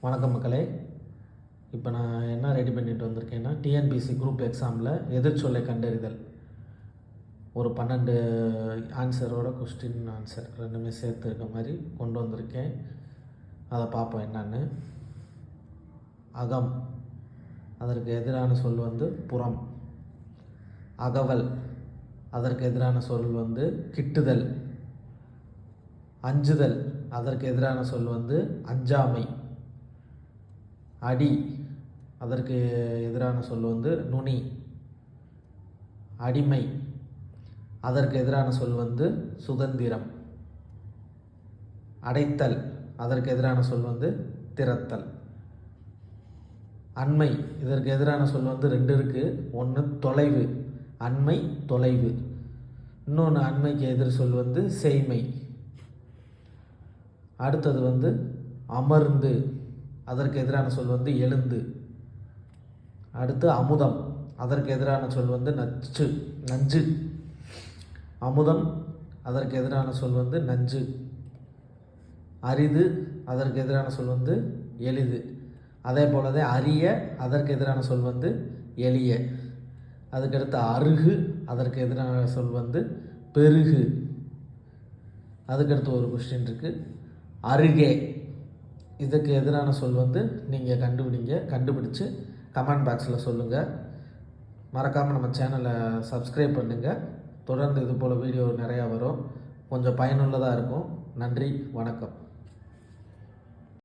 வணக்கம் மக்களே. இப்போ நான் என்ன ரெடி பண்ணிட்டு வந்திருக்கேன்னா, டிஎன்பிசி குரூப் எக்ஸாமில் எதிர்ச்சொல்லை கண்டறிதல் ஒரு 12 ஆன்சரோட கொஸ்டின் ஆன்சர் ரெண்டுமே சேர்த்து இருக்க மாதிரி கொண்டு வந்திருக்கேன். அதை பார்ப்போம் என்னன்னு. அகம், அதற்கு எதிரான சொல் வந்து புறம். அகவல், அதற்கு எதிரான சொல் வந்து கிட்டுதல். அஞ்சுதல், அதற்கு எதிரான சொல் வந்து அஞ்சாமை. அடி, அதற்கு எதிரான சொல் வந்து நுனி. அடிமை, அதற்கு எதிரான சொல் வந்து சுதந்திரம். அடைத்தல், அதற்கு எதிரான சொல் வந்து திறத்தல். அண்மை, இதற்கு எதிரான சொல் வந்து 2 இருக்குது. ஒன்று தொலைவு, அண்மை தொலைவு. இன்னொன்று அண்மைக்கு எதிர் சொல் வந்து செய்மை. அடுத்தது வந்து அமர்ந்து, அதற்கு எதிரான சொல் வந்து எழுந்து. அடுத்து அமுதம், அதற்கு எதிரான சொல் வந்து நஞ்சு. அமுதம், அதற்கு எதிரான சொல் வந்து நஞ்சு. அரிது, அதற்கு எதிரான சொல் வந்து எளிது. அதே போலவே அரிய, அதற்கு எதிரான சொல் வந்து எளிய. அதுக்கடுத்து அருகு, அதற்கு எதிரான சொல் வந்து பெருகு. அதுக்கடுத்து ஒரு கொஸ்டின் இருக்குது, அருகே. இதுக்கு எதிரான சொல் வந்து நீங்கள் கண்டுபிடிச்சு கமெண்ட் பாக்ஸில் சொல்லுங்கள். மறக்காமல் நம்ம சேனலை சப்ஸ்கிரைப் பண்ணுங்கள். தொடர்ந்து இது போல் வீடியோ நிறையா வரும். கொஞ்சம் பயனுள்ளதாக இருக்கும். நன்றி, வணக்கம்.